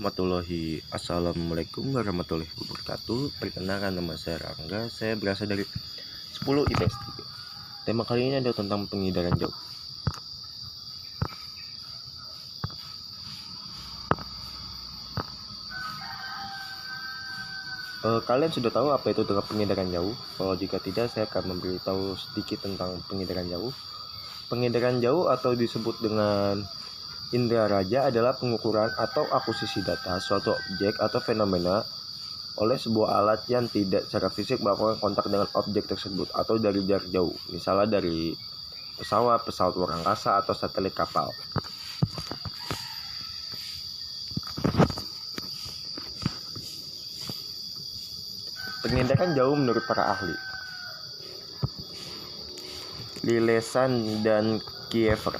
Assalamualaikum warahmatullahi wabarakatuh. Perkenalkan, nama saya Rangga. Saya berasal dari 10 IPS 3. Tema kali ini adalah tentang pengindaran jauh. Kalian sudah tahu apa itu dengan pengindaran jauh? Kalau jika tidak, saya akan memberitahu sedikit tentang pengindaran jauh. Pengindaran jauh atau disebut dengan indera raja adalah pengukuran atau akuisisi data suatu objek atau fenomena oleh sebuah alat yang tidak secara fisik melakukan kontak dengan objek tersebut atau dari jarak jauh, misalnya dari pesawat luar angkasa atau satelit kapal. Pengindaran jauh menurut para ahli Lilesan dan Kiefer.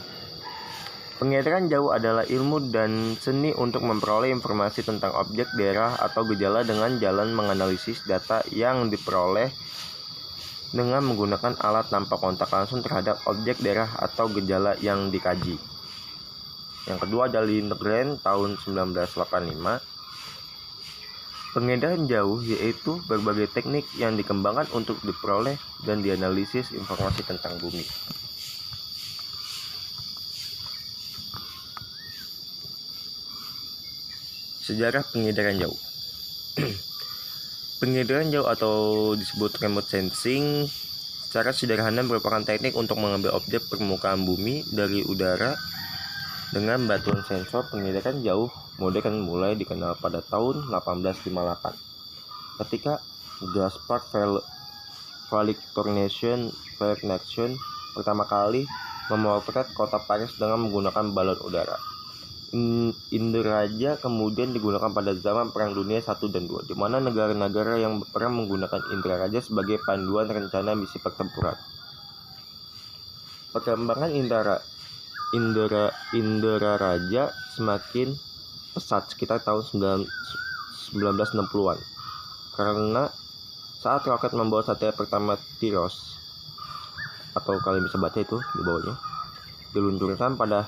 Pengindaran jauh adalah ilmu dan seni untuk memperoleh informasi tentang objek, daerah, atau gejala dengan jalan menganalisis data yang diperoleh dengan menggunakan alat tanpa kontak langsung terhadap objek, daerah, atau gejala yang dikaji. Yang kedua adalah Lindgren tahun 1985. Pengindaran jauh yaitu berbagai teknik yang dikembangkan untuk diperoleh dan dianalisis informasi tentang bumi. Sejarah pengindaran jauh. Pengindaran jauh atau disebut remote sensing secara sederhana merupakan teknik untuk mengambil objek permukaan bumi dari udara dengan bantuan sensor. Pengindaran jauh modern mulai dikenal pada tahun 1858 ketika Gaspard Vaillancourt pertama kali memotret kota Paris dengan menggunakan balon udara. Indera raja kemudian digunakan pada zaman Perang Dunia I dan II, di mana negara-negara yang berperang menggunakan indera raja sebagai panduan rencana misi pertempuran. Perkembangan indera raja semakin pesat sekitar tahun 1960-an, karena saat roket membawa satelit pertama TIROS, atau kalian bisa baca itu di bawahnya, diluncurkan pada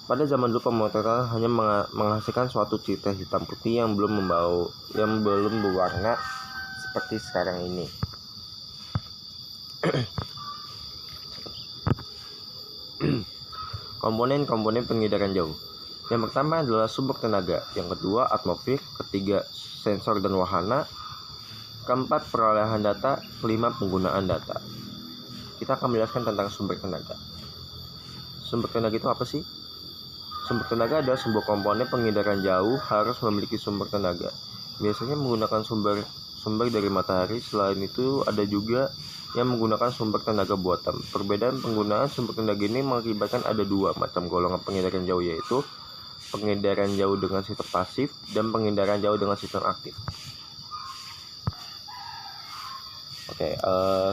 zaman dulu. Pemotretan hanya menghasilkan suatu cerita hitam putih yang belum berwarna seperti sekarang ini. Komponen pengindaran jauh. Yang pertama adalah sumber tenaga, yang kedua atmosfer, ketiga sensor dan wahana, keempat perolehan data, kelima penggunaan data. Kita akan menjelaskan tentang sumber tenaga. Sumber tenaga itu apa sih? Sumber tenaga adalah sebuah komponen pengindaran jauh harus memiliki sumber tenaga. Biasanya menggunakan sumber dari matahari. Selain itu ada juga yang menggunakan sumber tenaga buatan. Perbedaan penggunaan sumber tenaga ini mengakibatkan ada dua macam golongan pengindaran jauh, yaitu pengindaran jauh dengan sistem pasif dan pengindaran jauh dengan sistem aktif.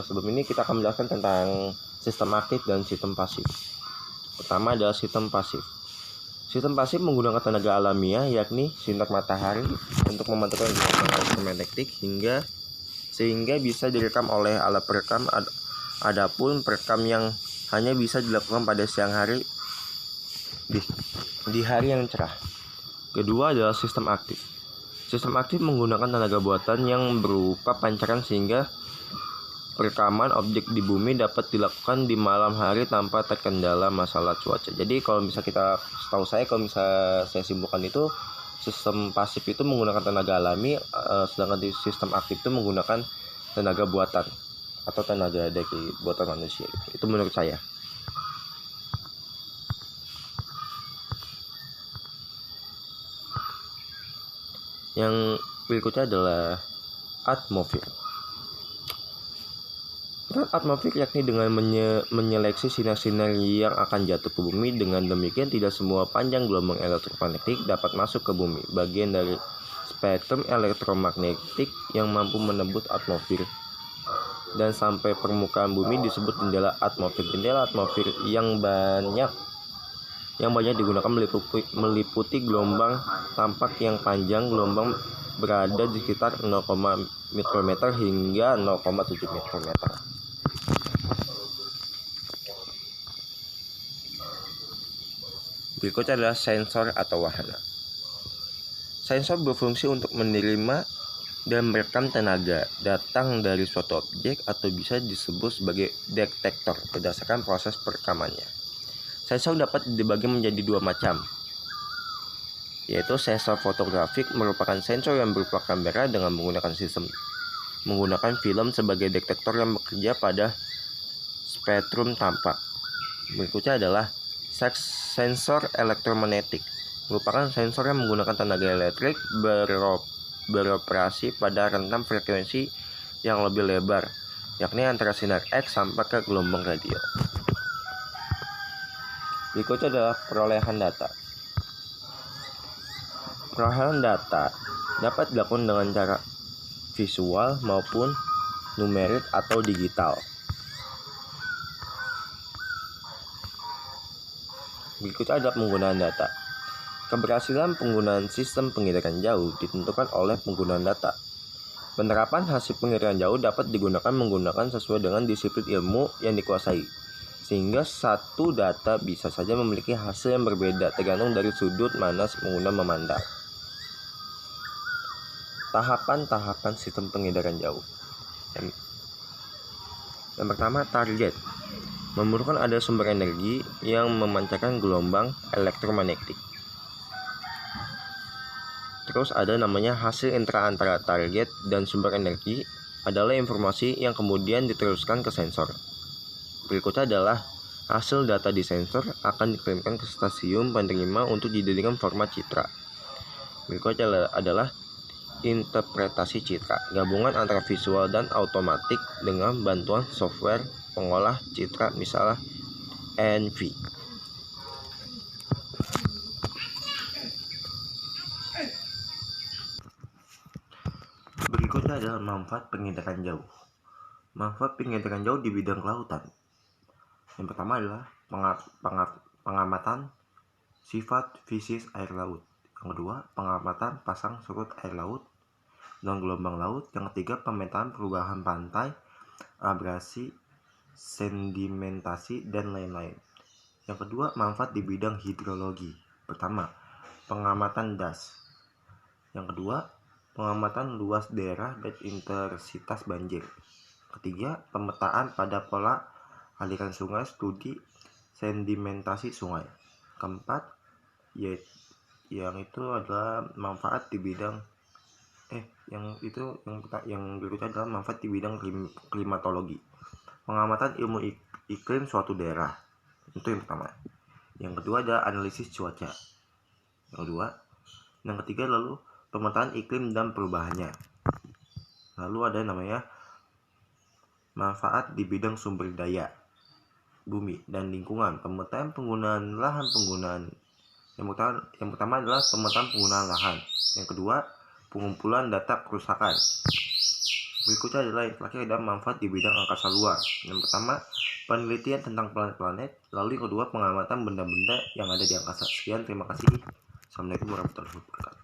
Sebelum ini kita akan menjelaskan tentang sistem aktif dan sistem pasif. Pertama adalah sistem pasif. Sistem pasif menggunakan tenaga alamiah, yakni sinar matahari, untuk memantulkan gelombang elektromagnetik sehingga bisa direkam oleh alat perekam. Adapun perekam yang hanya bisa dilakukan pada siang hari di hari yang cerah. Kedua adalah sistem aktif. Sistem aktif menggunakan tenaga buatan yang berupa pancaran sehingga perekaman objek di bumi dapat dilakukan di malam hari tanpa terkendala masalah cuaca. Jadi kalau saya simpulkan itu, sistem pasif itu menggunakan tenaga alami, sedangkan di sistem aktif itu menggunakan tenaga buatan atau tenaga dari buatan manusia. Itu menurut saya. Yang berikutnya adalah atmosfer. Atmosfer yakni dengan menyeleksi sinar-sinar yang akan jatuh ke bumi. Dengan demikian tidak semua panjang gelombang elektromagnetik dapat masuk ke bumi. Bagian dari spektrum elektromagnetik yang mampu menembus atmosfer dan sampai permukaan bumi disebut jendela atmosfer. Jendela atmosfer yang banyak digunakan meliputi gelombang tampak yang panjang. Gelombang berada di sekitar 0, mikrometer hingga 0,7 mikrometer. Berikutnya adalah sensor atau wahana. Sensor berfungsi untuk menerima dan merekam tenaga datang dari suatu objek atau bisa disebut sebagai detektor berdasarkan proses perekamannya. Sensor dapat dibagi menjadi dua macam, yaitu sensor fotografik merupakan sensor yang berupa kamera dengan menggunakan film sebagai detektor yang bekerja pada spektrum tampak. Berikutnya adalah sensor elektromagnetik, merupakan sensor yang menggunakan tenaga elektrik beroperasi pada rentang frekuensi yang lebih lebar, yakni antara sinar X sampai ke gelombang radio. Berikutnya adalah perolehan data. Perolehan data dapat dilakukan dengan cara visual maupun numerik atau digital. Berikutnya adalah penggunaan data. Keberhasilan penggunaan sistem pengedaran jauh ditentukan oleh penggunaan data. Penerapan hasil pengedaran jauh dapat digunakan menggunakan sesuai dengan disiplin ilmu yang dikuasai, sehingga satu data bisa saja memiliki hasil yang berbeda tergantung dari sudut mana pengguna memandang. Tahapan-tahapan sistem pengedaran jauh. Yang pertama, target. Memerlukan ada sumber energi yang memancarkan gelombang elektromagnetik. Terus ada namanya hasil antara target dan sumber energi adalah informasi yang kemudian diteruskan ke sensor. Berikutnya adalah hasil data di sensor akan dikirimkan ke stasiun penerima untuk dijadikan format citra. Berikutnya adalah interpretasi citra, gabungan antara visual dan otomatik dengan bantuan software pengolah citra, misalnya NV. Berikutnya adalah manfaat pengedaran jauh. Manfaat pengedaran jauh di bidang kelautan. Yang pertama adalah pengamatan sifat fisik air laut. Yang kedua, pengamatan pasang surut air laut dan gelombang laut. Yang ketiga, pemetaan perubahan pantai, abrasi, sedimentasi, dan lain-lain. Yang kedua, manfaat di bidang hidrologi. Pertama, pengamatan das. Yang kedua, pengamatan luas daerah dan intensitas banjir. Ketiga, pemetaan pada pola aliran sungai, studi sedimentasi sungai. Keempat, yang itu adalah manfaat di bidang yang berikutnya adalah manfaat di bidang klimatologi. Pengamatan ilmu iklim suatu daerah. Itu yang pertama. Yang kedua adalah analisis cuaca. Yang ketiga lalu pemetaan iklim dan perubahannya. Lalu ada namanya manfaat di bidang sumber daya bumi dan lingkungan. Pemetaan penggunaan lahan yang pertama adalah pemetaan penggunaan lahan. Yang kedua, pengumpulan data kerusakan. Berikutnya adalah yang terakhir ada manfaat di bidang angkasa luar. Yang pertama, penelitian tentang planet-planet. Lalu yang kedua, pengamatan benda-benda yang ada di angkasa. Sekian, terima kasih. Assalamualaikum warahmatullahi wabarakatuh.